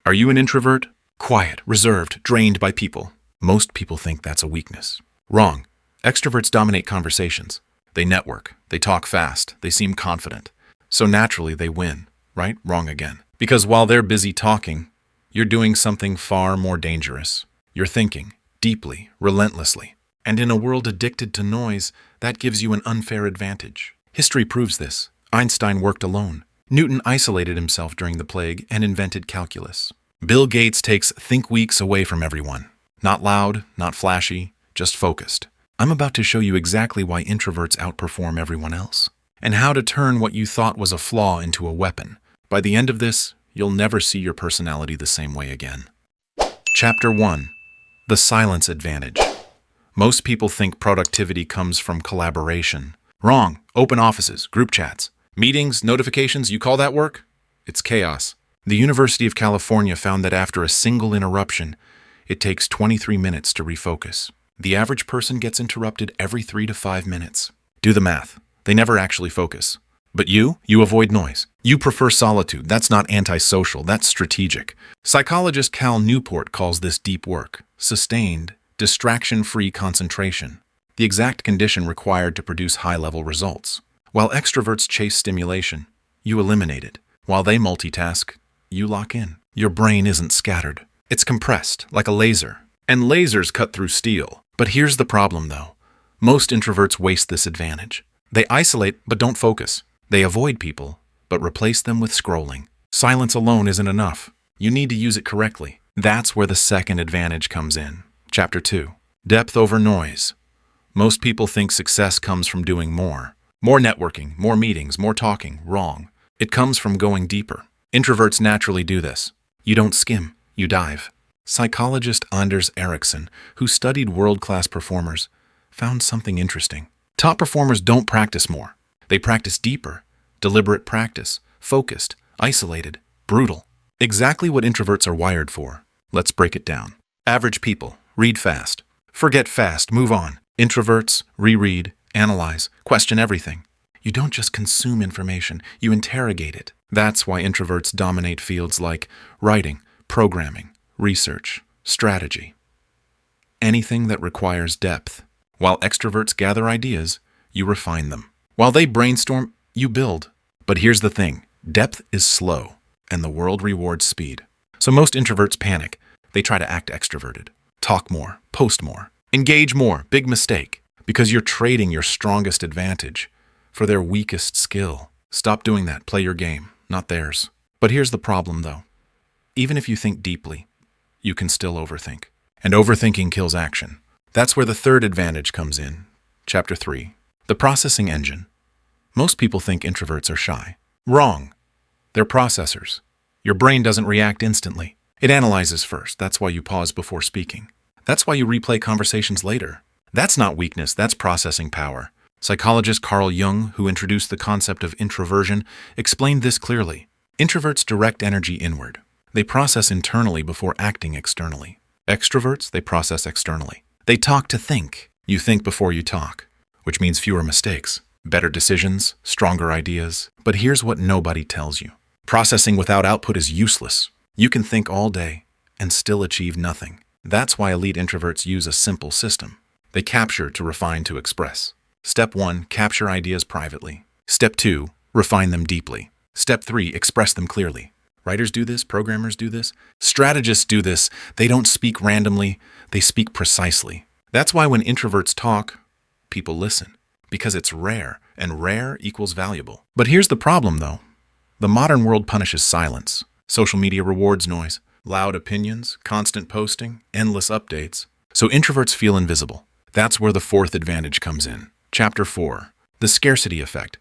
Are you an introvert? Quiet, reserved, drained by people. Most people think that's a weakness. Wrong. Extroverts dominate conversations. They network. They talk fast. They seem confident. So naturally they win. Right? Wrong again. Because while they're busy talking, you're doing something far more dangerous. You're thinking, deeply, relentlessly. And in a world addicted to noise, that gives you an unfair advantage. History proves this. Einstein worked alone. Newton isolated himself during the plague and invented calculus. Bill Gates takes think weeks away from everyone. Not loud, not flashy, just focused. I'm about to show you exactly why introverts outperform everyone else, and how to turn what you thought was a flaw into a weapon. By the end of this, you'll never see your personality the same way again. Chapter 1. The Silence Advantage. Most people think productivity comes from collaboration. Wrong. Open offices, group chats, meetings, notifications, you call that work? It's chaos. The University of California found that after a single interruption, it takes 23 minutes to refocus. The average person gets interrupted every 3 to 5 minutes. Do the math. They never actually focus. But you avoid noise. You prefer solitude. That's not antisocial, that's strategic. Psychologist Cal Newport calls this deep work, sustained, distraction-free concentration, the exact condition required to produce high-level results. While extroverts chase stimulation, you eliminate it. While they multitask, you lock in. Your brain isn't scattered. It's compressed, like a laser. And lasers cut through steel. But here's the problem, though. Most introverts waste this advantage. They isolate, but don't focus. They avoid people, but replace them with scrolling. Silence alone isn't enough. You need to use it correctly. That's where the second advantage comes in. Chapter 2. Depth over noise. Most people think success comes from doing more. More networking, more meetings, more talking. Wrong. It comes from going deeper. Introverts naturally do this. You don't skim, you dive. Psychologist Anders Ericsson, who studied world-class performers, found something interesting. Top performers don't practice more. They practice deeper, deliberate practice, focused, isolated, brutal. Exactly what introverts are wired for. Let's break it down. Average people, read fast. Forget fast, move on. Introverts, reread, analyze, question everything. You don't just consume information, you interrogate it. That's why introverts dominate fields like writing, programming, research, strategy. Anything that requires depth. While extroverts gather ideas, you refine them. While they brainstorm, you build. But here's the thing, depth is slow, and the world rewards speed. So most introverts panic. They try to act extroverted. Talk more, post more, engage more, big mistake. Because you're trading your strongest advantage for their weakest skill. Stop doing that, play your game, not theirs. But here's the problem though. Even if you think deeply, you can still overthink. And overthinking kills action. That's where the third advantage comes in. Chapter 3. The processing engine. Most people think introverts are shy. Wrong. They're processors. Your brain doesn't react instantly. It analyzes first. That's why you pause before speaking. That's why you replay conversations later. That's not weakness, that's processing power. Psychologist Carl Jung, who introduced the concept of introversion, explained this clearly. Introverts direct energy inward. They process internally before acting externally. Extroverts, they process externally. They talk to think. You think before you talk, which means fewer mistakes, better decisions, stronger ideas. But here's what nobody tells you. Processing without output is useless. You can think all day and still achieve nothing. That's why elite introverts use a simple system. They capture to refine to express. Step 1, capture ideas privately. Step 2, refine them deeply. Step 3, express them clearly. Writers do this, programmers do this. Strategists do this. They don't speak randomly, they speak precisely. That's why when introverts talk, people listen. Because it's rare, and rare equals valuable. But here's the problem though. The modern world punishes silence. Social media rewards noise. Loud opinions, constant posting, endless updates. So introverts feel invisible. That's where the fourth advantage comes in. Chapter 4. The scarcity effect.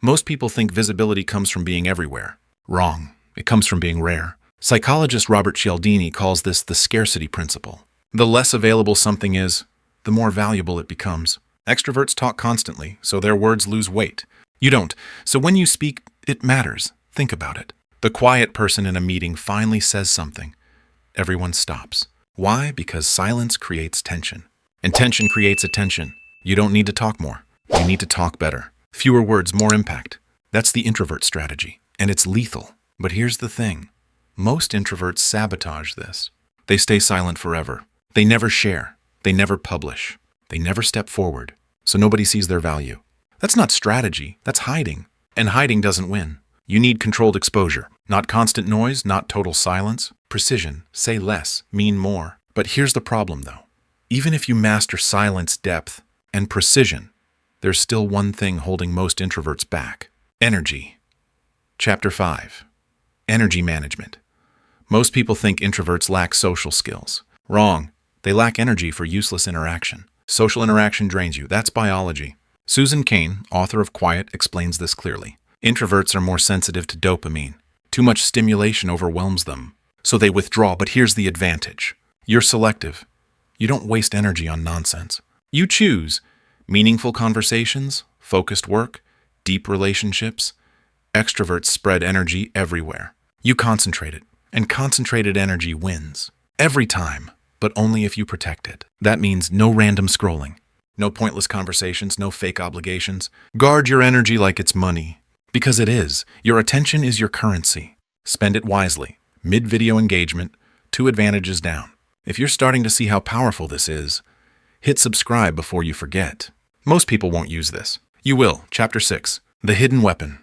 Most people think visibility comes from being everywhere. Wrong. It comes from being rare. Psychologist Robert Cialdini calls this the scarcity principle. The less available something is, the more valuable it becomes. Extroverts talk constantly, so their words lose weight. You don't. So when you speak, it matters. Think about it. The quiet person in a meeting finally says something. Everyone stops. Why? Because silence creates tension. And tension creates attention. You don't need to talk more. You need to talk better. Fewer words, more impact. That's the introvert strategy. And it's lethal. But here's the thing. Most introverts sabotage this. They stay silent forever. They never share. They never publish. They never step forward, so nobody sees their value. That's not strategy, that's hiding. And hiding doesn't win. You need controlled exposure. Not constant noise, not total silence. Precision, say less, mean more. But here's the problem though. Even if you master silence, depth, and precision, there's still one thing holding most introverts back. Energy. Chapter 5. Energy management. Most people think introverts lack social skills. Wrong. They lack energy for useless interaction. Social interaction drains you. That's biology. Susan Cain, author of Quiet, explains this clearly. Introverts are more sensitive to dopamine. Too much stimulation overwhelms them, so they withdraw. But here's the advantage. You're selective. You don't waste energy on nonsense. You choose meaningful conversations, focused work, deep relationships. Extroverts spread energy everywhere. You concentrate it, and concentrated energy wins. Every time, but only if you protect it. That means no random scrolling, no pointless conversations, no fake obligations. Guard your energy like it's money. Because it is. Your attention is your currency. Spend it wisely. Mid-video engagement, 2 advantages down. If you're starting to see how powerful this is, hit subscribe before you forget. Most people won't use this. You will. Chapter 6. The hidden weapon.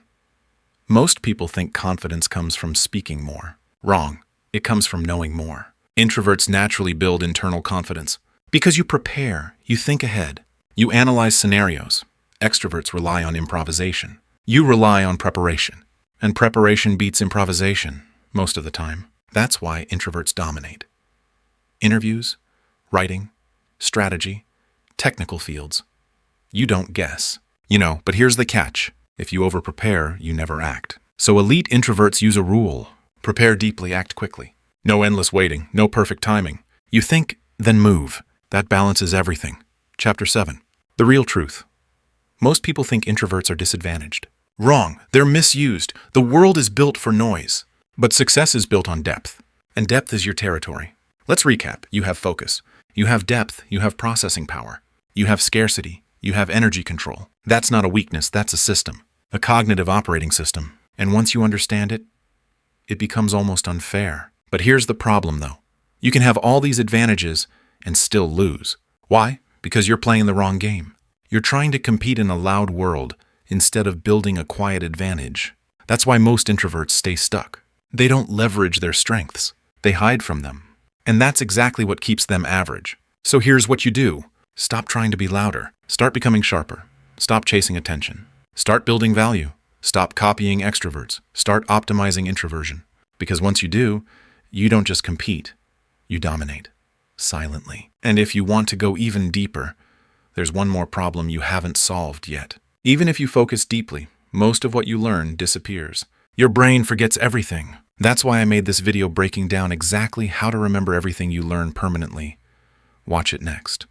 Most people think confidence comes from speaking more. Wrong. It comes from knowing more. Introverts naturally build internal confidence because you prepare, you think ahead, you analyze scenarios. Extroverts rely on improvisation. You rely on preparation, and preparation beats improvisation most of the time. That's why introverts dominate. Interviews, writing, strategy, technical fields. You don't guess. But here's the catch. If you over-prepare, you never act. So elite introverts use a rule. Prepare deeply, act quickly. No endless waiting, no perfect timing. You think, then move. That balances everything. Chapter 7. The real truth. Most people think introverts are disadvantaged. Wrong. They're misused. The world is built for noise. But success is built on depth. And depth is your territory. Let's recap. You have focus. You have depth. You have processing power. You have scarcity. You have energy control. That's not a weakness. That's a system. A cognitive operating system. And once you understand it, it becomes almost unfair. But here's the problem, though. You can have all these advantages and still lose. Why? Because you're playing the wrong game. You're trying to compete in a loud world instead of building a quiet advantage. That's why most introverts stay stuck. They don't leverage their strengths. They hide from them. And that's exactly what keeps them average. So here's what you do. Stop trying to be louder. Start becoming sharper. Stop chasing attention. Start building value. Stop copying extroverts. Start optimizing introversion. Because once you do, you don't just compete. You dominate. Silently. And if you want to go even deeper, there's one more problem you haven't solved yet. Even if you focus deeply, most of what you learn disappears. Your brain forgets everything. That's why I made this video breaking down exactly how to remember everything you learn permanently. Watch it next.